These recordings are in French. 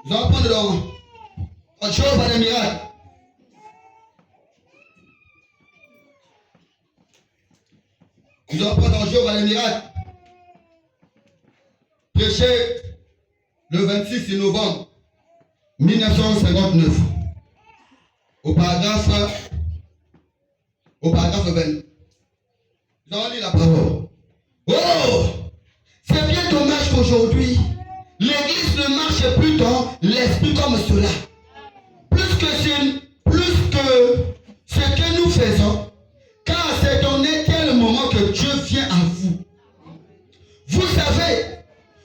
Nous allons prendre dans Job par les miracles. Nous allons prendre dans Job par les miracles. Prêché le 26 novembre 1959. Au paragraphe 20. Nous allons lire la parole. Oh! C'est bien dommage qu'aujourd'hui, l'Église ne marche plus dans l'esprit comme cela. Plus que ce que nous faisons, car c'est dans tel moment que Dieu vient à vous. Vous savez,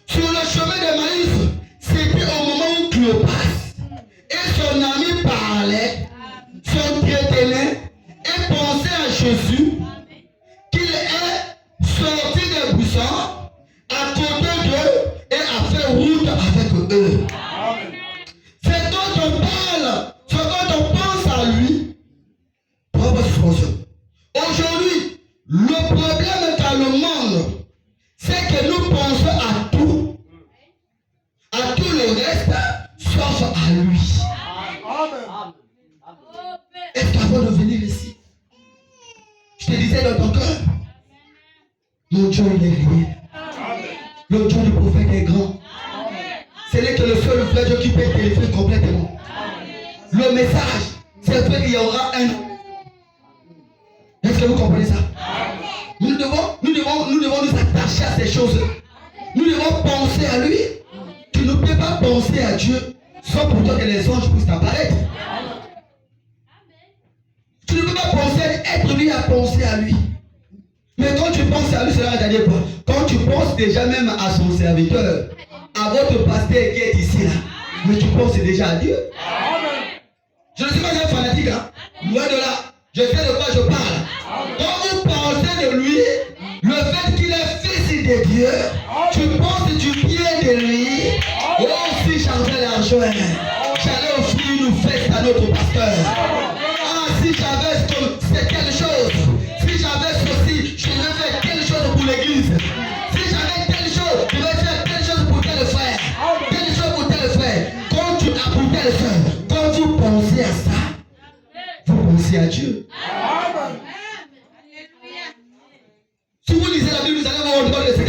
sur le chemin de Maïs, c'était au moment où Cléopas et son ami parlaient, s'entretenaient et pensaient à Jésus, qu'il est sorti des buissons à côté d'eux et a fait route avec eux. C'est quand on parle, c'est quand on pense à lui, propre suspension. Aujourd'hui, le problème dans le monde, c'est que nous pensons à tout le reste, sauf à lui. Est-ce qu'avant de venir ici, je te disais dans ton cœur, mon Dieu il est réel. Le Dieu du prophète est grand. Ce n'est que le seul vrai Dieu qui peut délivrer complètement. Le message, c'est vrai qu'il y aura un. Est-ce que vous comprenez ça? Nous devons nous attacher à ces choses. Nous devons penser à lui. Tu ne peux pas penser à Dieu sans pourtant que les anges puissent apparaître. Tu ne peux pas penser à être lui à penser à lui. Mais quand tu penses à lui, cela va dire quoi? Quand tu penses déjà même à son serviteur, à votre pasteur qui est ici là, mais tu penses déjà à Dieu. Je ne suis pas un fanatique, hein? Loin de là, je sais de quoi je parle. Quand vous pensez de lui, le fait qu'il est fils de Dieu, tu penses du bien de lui. Oh, si j'avais l'argent, j'allais offrir une fête à notre pasteur. Ah, si j'avais c'est quelque chose.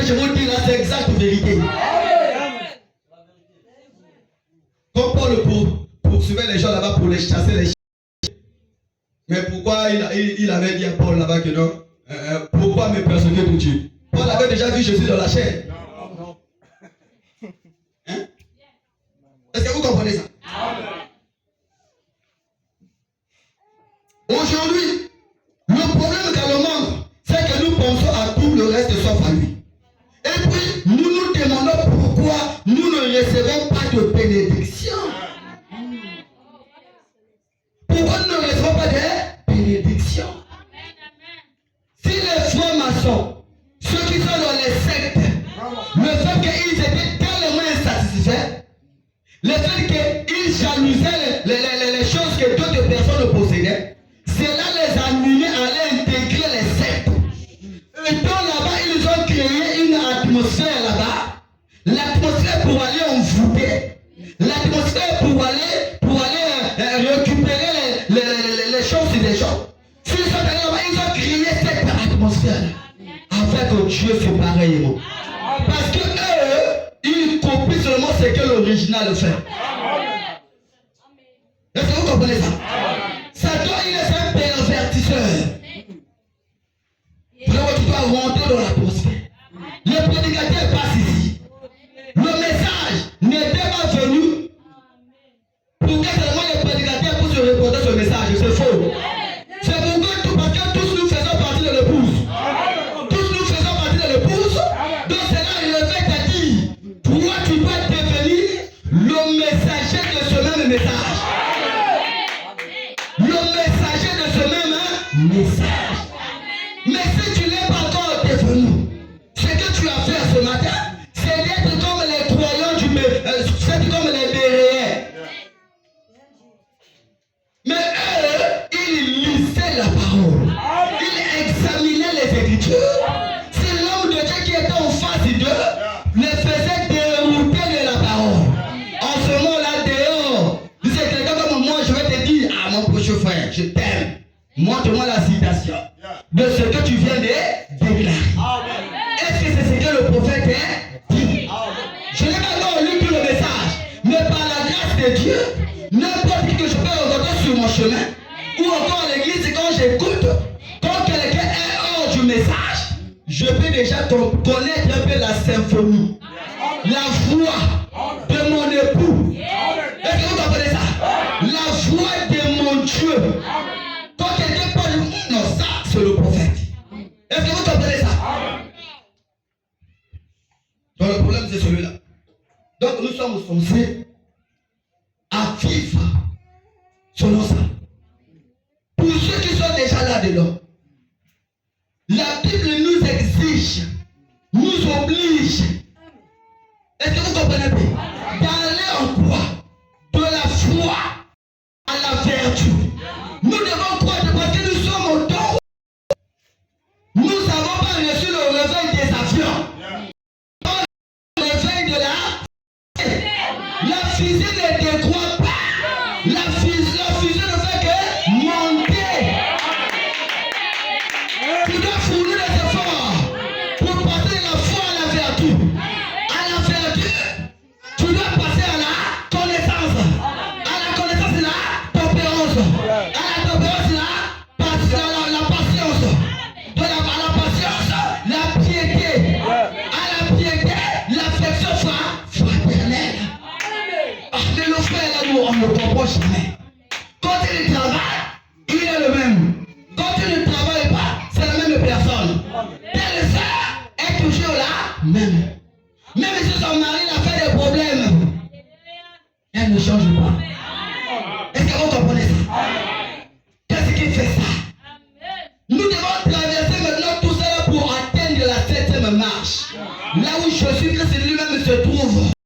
que je vous dis là, c'est exacte vérité. Comme Paul poursuivait les gens là-bas pour les chasser, les chiens. Mais pourquoi il avait dit à Paul là-bas que non? Pourquoi me persécuter pour Dieu? Paul avait déjà vu Jésus dans la chair. Hein? Est-ce que vous comprenez ça? Aujourd'hui, le problème dans le monde, c'est que nous pensons à tout le reste sauf à lui. Et puis, nous nous demandons pourquoi nous ne recevons pas de bénédiction. Pourquoi nous ne recevons pas de bénédiction? Si les francs-maçons, ceux qui sont dans les sectes, le fait qu'ils étaient tellement insatisfaits, le fait qu'ils jalousaient les choses que d'autres personnes possédaient, cela les a amenés à aller intégrer les sectes. Et donc là-bas, ils ont créé une atmosphère là-bas. L'atmosphère pour aller envoûter. L'atmosphère pour aller récupérer les choses des gens. S'ils sont allés là-bas, ils ont créé cette atmosphère avec Dieu fait pareillement. Parce que eux, ils copient seulement ce que l'original fait. Est-ce que vous comprenez ça? Satan, il est un pervertisseur. Vraiment, tu dois rentrer dans l'atmosphère. Le prédicateur passe ici. Le message n'était pas venu pour que seulement le prédicateur puisse reporter ce message. C'est faux. C'est pourquoi parce que tous nous faisons partie de l'épouse. Tous nous faisons partie de l'épouse. Donc c'est là le fait de dire, toi tu dois devenir le messager de ce même message. Le messager de ce même message. Mais si tu n'es pas encore devenu, ce que tu as fait ce matin, c'est d'être comme les croyants c'est comme les béréens. Mais eux, ils lisaient la parole. Ils examinaient les Écritures. C'est l'homme de Dieu qui était en face d'eux, les faisait dérouter de la parole. En ce moment-là, dehors, c'est quelqu'un comme moi, je vais te dire, ah mon prochain frère, je t'aime. Montre-moi la citation de ce que tu viens de déclarer. Est-ce que c'est ce que le prophète a dit? Je n'ai pas encore lu tout le message, mais par la grâce de Dieu, n'importe qui que je peux rencontrer sur mon chemin, ou encore à l'église, quand j'écoute, quand quelqu'un est hors du message, je peux déjà connaître un peu la symphonie, la voix de mon époux. Est-ce que vous comprenez ça? La voix de mon Dieu. Quand quelqu'un parle, non, ça, c'est le prophète. Est-ce que vous comprenez ça? Donc le problème, c'est celui-là. Donc nous sommes censés à vivre selon ça. Pour ceux qui sont déjà là-dedans, la Bible nous exige, nous oblige. Est-ce que vous comprenez bien? D'aller en quoi? De la foi à la vertu. Nous devons croire parce que nous sommes au temps. Nous n'avons pas reçu le réveil des avions. Le réveil de la fusée ne décroît pas. La fusée ne fait que monter. Tu dois fournir des efforts pour passer de la foi à la vertu. À la vertu, tu dois passer à la connaissance. À la connaissance, c'est la tempérance. À la tempérance, c'est la patience. À la patience, la piété. À la piété, l'affection fraternelle. Mais le frère là, nous, on ne le comprend jamais. Quand il travaille, il est le même. Quand il ne travaille pas, c'est la même personne. Telle sœur est toujours là, même. Même si son mari a fait des problèmes, elle ne change pas.